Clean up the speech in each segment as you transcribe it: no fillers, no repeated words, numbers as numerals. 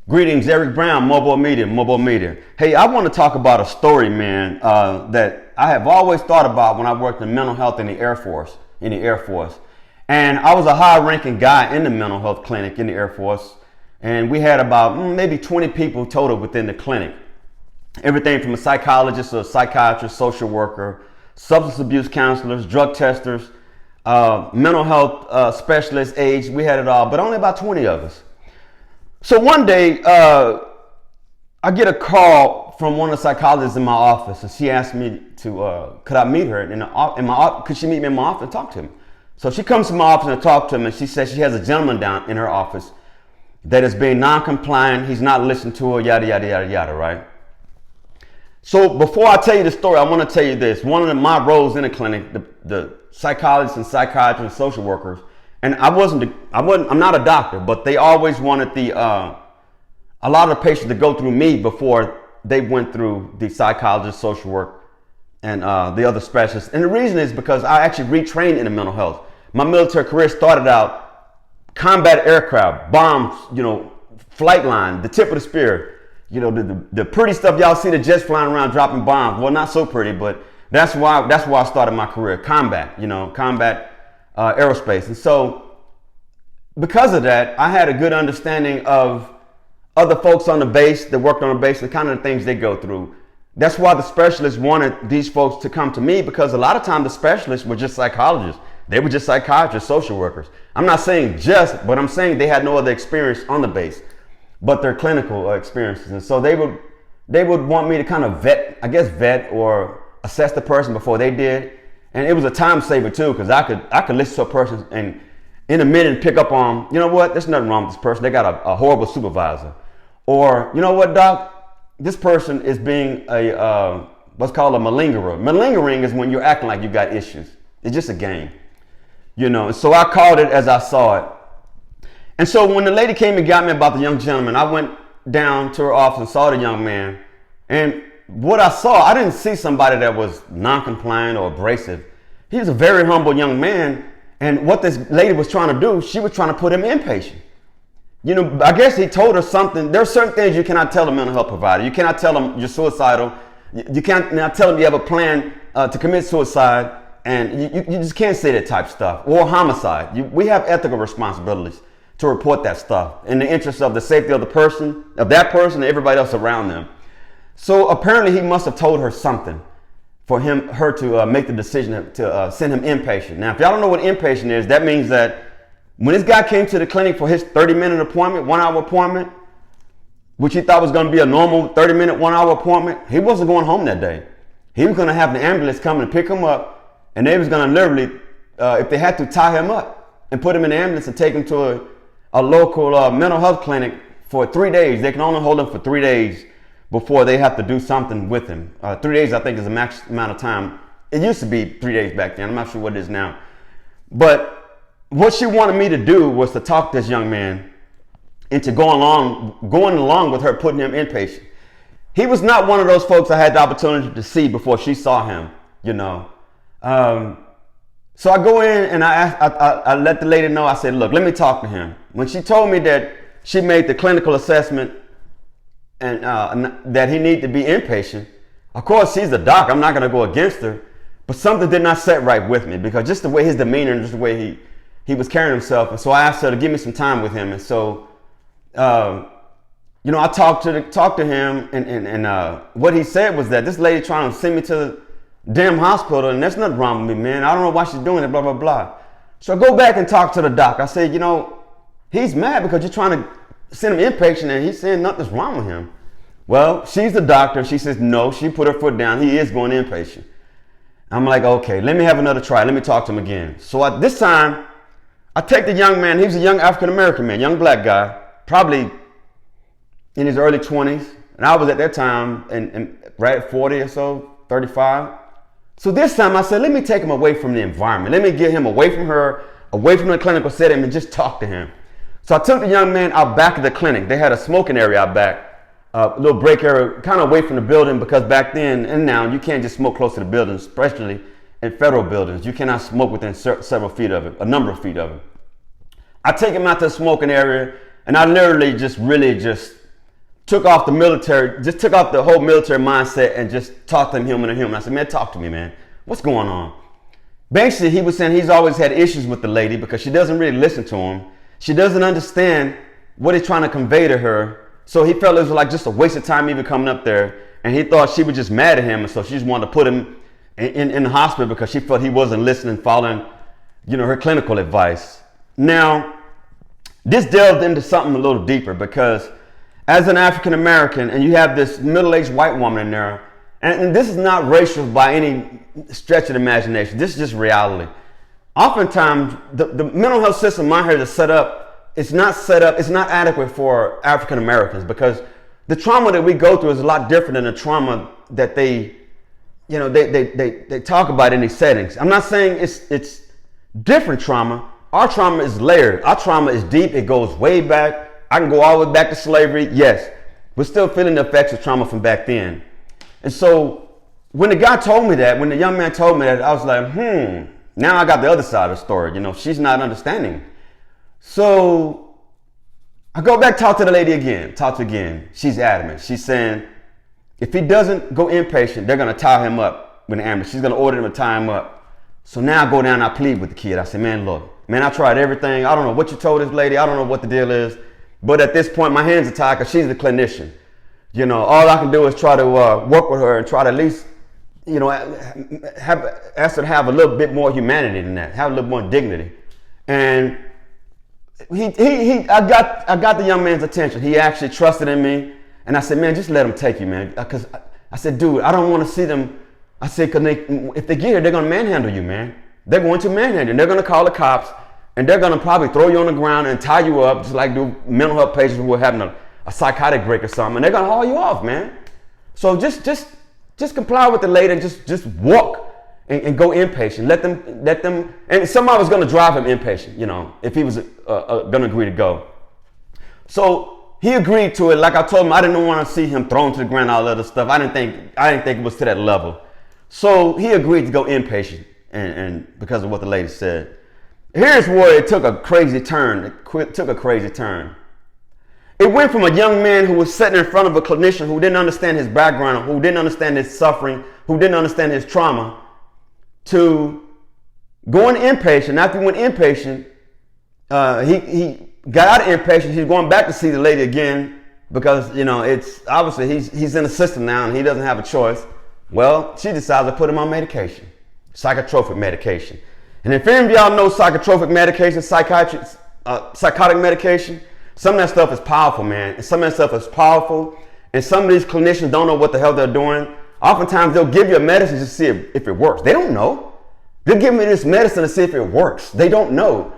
Greetings, Eric Brown, MOBO-Media, MOBO-Media. Hey, I want to talk about a story, man, that I have always thought about when I worked in mental health in the Air Force. And I was a high-ranking guy in the mental health clinic in the Air Force. And we had about maybe 20 people total within the clinic. Everything from a psychologist, a psychiatrist, social worker, substance abuse counselors, drug testers, mental health specialists, aides. We had it all, but only about 20 of us. So one day, I get a call from one of the psychologists in my office, and she asked me to, could I meet her in my office? Could she meet me in my office and talk to him? So she comes to my office and talk to him, and she says she has a gentleman down in her office that is being non-compliant. He's not listening to her, yada, yada, yada, yada, right? So before I tell you the story, I want to tell you this. One of my roles in the clinic, the psychologists and psychiatrists and social workers, and I'm not a doctor, but they always wanted a lot of the patients to go through me before they went through the psychologist, social work, and the other specialists. And the reason is because I actually retrained in the mental health. My military career started out combat aircraft, bombs, flight line, the tip of the spear, the pretty stuff y'all see, the jets flying around dropping bombs. Well, not so pretty, but that's why I started my career, combat aerospace. And so because of that, I had a good understanding of other folks on the base that worked on the base, the kind of things they go through. That's why the specialists wanted these folks to come to me, because a lot of times the specialists were just psychologists. They were just psychiatrists, social workers. I'm not saying just, but I'm saying they had no other experience on the base but their clinical experiences. And so they would want me to kind of vet or assess the person before they did. And it was a time saver too, because I could listen to a person and in a minute pick up on, you know what, there's nothing wrong with this person. They got a horrible supervisor. Or, you know what, doc, this person is being what's called a malingerer. Malingering is when you're acting like you got issues. It's just a game, And so I called it as I saw it. And so when the lady came and got me about the young gentleman, I went down to her office and saw the young man. And what I saw, I didn't see somebody that was non-compliant or abrasive. He was a very humble young man. And what this lady was trying to do, she was trying to put him inpatient. I guess he told her something. There are certain things you cannot tell a mental health provider. You cannot tell them you're suicidal. You cannot tell them you have a plan to commit suicide. And you just can't say that type of stuff. Or homicide. We have ethical responsibilities to report that stuff in the interest of the safety of that person and everybody else around them. So apparently he must have told her something for her to make the decision to send him inpatient. Now, if y'all don't know what inpatient is, that means that when this guy came to the clinic for his 30-minute appointment, 1-hour appointment, which he thought was going to be a normal 30-minute, 1-hour appointment, he wasn't going home that day. He was going to have the ambulance come and pick him up, and they was going to literally, if they had to, tie him up and put him in the ambulance and take him to a local mental health clinic for 3 days. They can only hold him for 3 days before they have to do something with him. 3 days, I think, is the max amount of time. It used to be 3 days back then. I'm not sure what it is now. But what she wanted me to do was to talk this young man into going along with her putting him inpatient. He was not one of those folks I had the opportunity to see before she saw him, So I go in and I let the lady know. I said, look, let me talk to him. When she told me that she made the clinical assessment and that he needed to be inpatient, of course, she's the doc. I'm not going to go against her. But something did not set right with me, because just the way his demeanor and just the way he was carrying himself. And so I asked her to give me some time with him. And so, I talked to him, and what he said was that this lady trying to send me to the damn hospital, and there's nothing wrong with me, man. I don't know why she's doing it, blah, blah, blah. So I go back and talk to the doc. I said, he's mad because you're trying to send him inpatient, and he's saying nothing's wrong with him. Well, she's the doctor. She says, no, she put her foot down. He is going inpatient. I'm like, okay, let me have another try. Let me talk to him again. So this time, I take the young man. He was a young African-American man, young black guy, probably in his early 20s. And I was at that time right at 40 or so, 35. So this time I said, let me take him away from the environment. Let me get him away from her, away from the clinical setting, and just talk to him. So I took the young man out back of the clinic. They had a smoking area out back, a little break area, kind of away from the building, because back then and now you can't just smoke close to the buildings, especially in federal buildings. You cannot smoke within several feet of it, a number of feet of it. I take him out to the smoking area, and I literally just took off the military, just took off the whole military mindset and just talked to him human to human. I said, man, talk to me, man. What's going on? Basically, he was saying he's always had issues with the lady because she doesn't really listen to him. She doesn't understand what he's trying to convey to her. So he felt it was like just a waste of time even coming up there. And he thought she was just mad at him. And so she just wanted to put him in the hospital because she felt he wasn't listening, following, her clinical advice. Now, this delved into something a little deeper because as an African American, and you have this middle-aged white woman in there, and this is not racial by any stretch of the imagination. This is just reality. Oftentimes, the mental health system out here is set up. It's not adequate for African Americans because the trauma that we go through is a lot different than the trauma that they talk about in these settings. I'm not saying it's different trauma. Our trauma is layered. Our trauma is deep. It goes way back. I can go all the way back to slavery. Yes, we're still feeling the effects of trauma from back then. And so when the guy told me that, when the young man told me that, I was like, now I got the other side of the story. She's not understanding. So I go back, talk to the lady again. She's adamant. She's saying, if he doesn't go inpatient, they're going to tie him up with an ambulance. She's going to order them to tie him up. So now I go down and I plead with the kid. I say, man, look, I tried everything. I don't know what you told this lady. I don't know what the deal is. But at this point, my hands are tied because she's the clinician. All I can do is try to work with her and try to at least, ask her to have a little bit more humanity than that, have a little more dignity. And I got the young man's attention. He actually trusted in me. And I said, man, just let them take you, man. Because I said, dude, I don't want to see them. I said, because if they get here, they're going to manhandle you, man. They're going to manhandle you. They're going to call the cops. And they're going to probably throw you on the ground and tie you up, just like do mental health patients who are having a psychotic break or something. And they're going to haul you off, man. So just comply with the lady and just walk and go inpatient. Let them, and somebody was going to drive him inpatient, if he was going to agree to go. So he agreed to it. Like I told him, I didn't want to see him thrown to the ground, all that other stuff. I didn't think it was to that level. So he agreed to go inpatient and because of what the lady said. Here's where it took a crazy turn. It went from a young man who was sitting in front of a clinician who didn't understand his background, who didn't understand his suffering, who didn't understand his trauma, to going inpatient. After he went inpatient, he got out of inpatient. He's going back to see the lady again because, it's obviously he's in the system now and he doesn't have a choice. Well, she decides to put him on medication, psychotropic medication. And if any of y'all know psychotropic medication, psychotic medication, some of that stuff is powerful, man. And some of that stuff is powerful. And some of these clinicians don't know what the hell they're doing. Oftentimes they'll give you a medicine to see if it works. They don't know. They'll give me this medicine to see if it works. They don't know.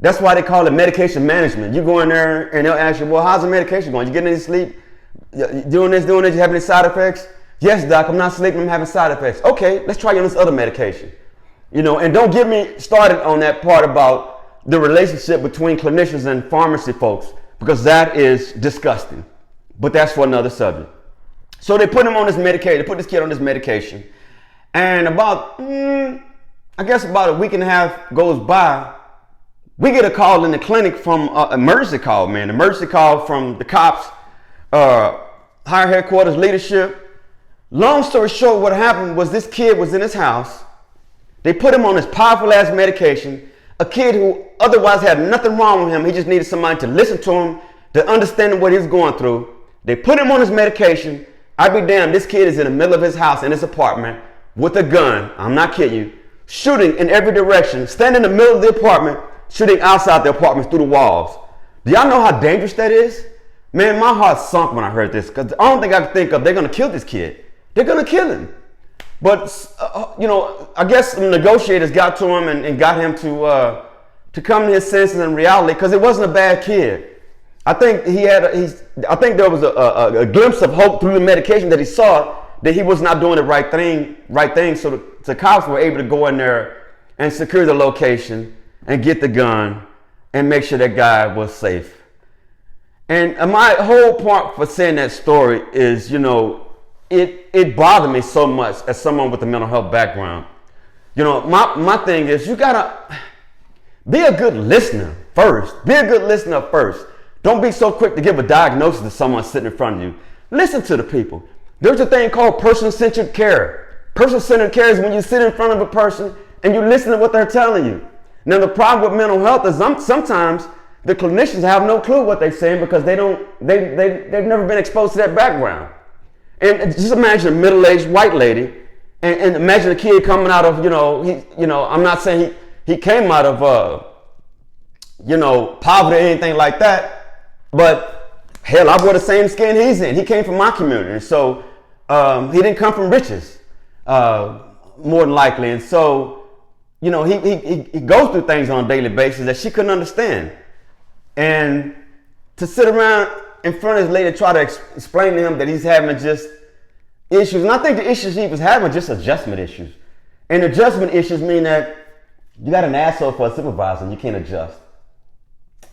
That's why they call it medication management. You go in there and they'll ask you, well, how's the medication going? You getting any sleep? Doing this, you have any side effects? Yes, doc, I'm not sleeping, I'm having side effects. Okay, let's try you on this other medication. And don't get me started on that part about the relationship between clinicians and pharmacy folks, because that is disgusting. But that's for another subject. So they put him on this medication. They put this kid on this medication. And about a week and a half goes by. We get a call in the clinic from emergency call, man. Emergency call from the cops, higher headquarters leadership. Long story short, what happened was this kid was in his house. They put him on this powerful ass medication. A kid who otherwise had nothing wrong with him. He just needed somebody to listen to him, to understand what he was going through. They put him on his medication. I be damned, this kid is in the middle of his house, in his apartment, with a gun. I'm not kidding you. Shooting in every direction, standing in the middle of the apartment, shooting outside the apartment through the walls. Do y'all know how dangerous that is? Man, my heart sunk when I heard this, because the only thing I could think of, they're going to kill this kid. They're going to kill him. But, I guess some negotiators got to him and got him to come to his senses and reality, because it wasn't a bad kid. I think there was a glimpse of hope through the medication that he saw, that he was not doing the right thing. So the cops were able to go in there and secure the location and get the gun and make sure that guy was safe. And my whole point for saying that story is, it bothered me so much as someone with a mental health background. My thing is, you gotta be a good listener first. Be a good listener first. Don't be so quick to give a diagnosis to someone sitting in front of you. Listen to the people. There's a thing called person-centered care. Person-centered care is when you sit in front of a person and you listen to what they're telling you. Now, the problem with mental health is sometimes the clinicians have no clue what they're saying because they've never been exposed to that background. And just imagine a middle-aged white lady, and imagine a kid coming out of, I'm not saying he came out of, poverty or anything like that, but hell, I wore the same skin he's in. He came from my community, and so he didn't come from riches, more than likely. And so, he goes through things on a daily basis that she couldn't understand. And to sit around in front of his lady, try to explain to him that he's having just issues. And I think the issues he was having were just adjustment issues. And adjustment issues mean that you got an asshole for a supervisor and you can't adjust.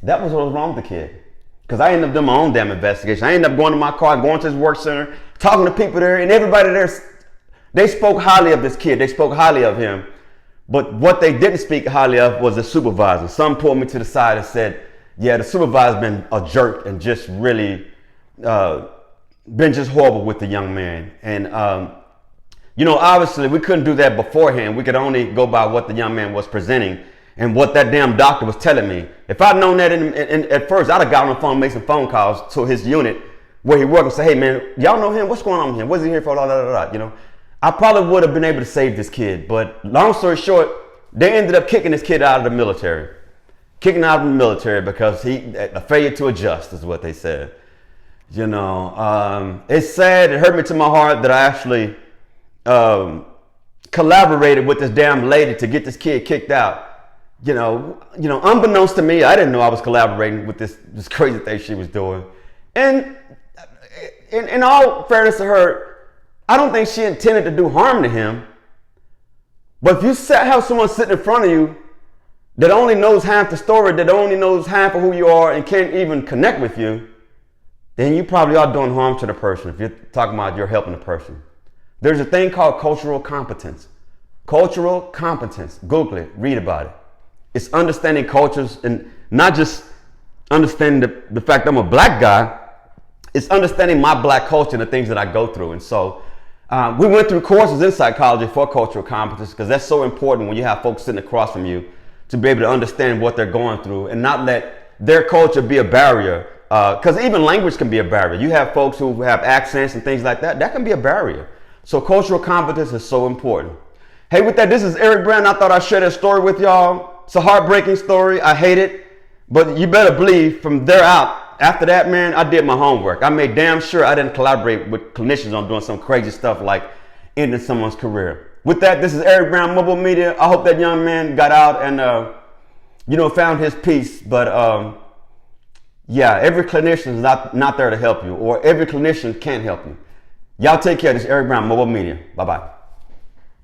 That was what was wrong with the kid. Because I ended up doing my own damn investigation. I ended up going to my car, going to his work center, talking to people there, and everybody there, they spoke highly of this kid. They spoke highly of him. But what they didn't speak highly of was the supervisor. Some pulled me to the side and said, yeah, the supervisor's been a jerk and just really been just horrible with the young man. And, obviously we couldn't do that beforehand. We could only go by what the young man was presenting and what that damn doctor was telling me. If I'd known that at first, I'd have got on the phone and made some phone calls to his unit where he worked and say, hey man, y'all know him? What's going on with him? What's he here for? I probably would have been able to save this kid. But long story short, they ended up kicking this kid out of the military. Kicking out of the military because a failure to adjust is what they said. It's sad. It hurt me to my heart that I actually collaborated with this damn lady to get this kid kicked out. Unbeknownst to me, I didn't know I was collaborating with this crazy thing she was doing. And in all fairness to her, I don't think she intended to do harm to him. But if you have someone sitting in front of you that only knows half the story, that only knows half of who you are and can't even connect with you, then you probably are doing harm to the person if you're talking about you're helping the person. There's a thing called cultural competence. Cultural competence. Google it. Read about it. It's understanding cultures and not just understanding the fact I'm a black guy. It's understanding my black culture and the things that I go through. And so we went through courses in psychology for cultural competence because that's so important when you have folks sitting across from you to be able to understand what they're going through and not let their culture be a barrier. Because even language can be a barrier. You have folks who have accents and things like that. That can be a barrier. So cultural competence is so important. Hey, with that, this is Eric Brown. I thought I'd share that story with y'all. It's a heartbreaking story. I hate it. But you better believe from there out, after that, man, I did my homework. I made damn sure I didn't collaborate with clinicians on doing some crazy stuff like ending someone's career. With that, this is Eric Brown, MOBO-Media. I hope that young man got out and, found his peace. But every clinician is not there to help you, or every clinician can't help you. Y'all take care. This is Eric Brown, MOBO-Media. Bye-bye.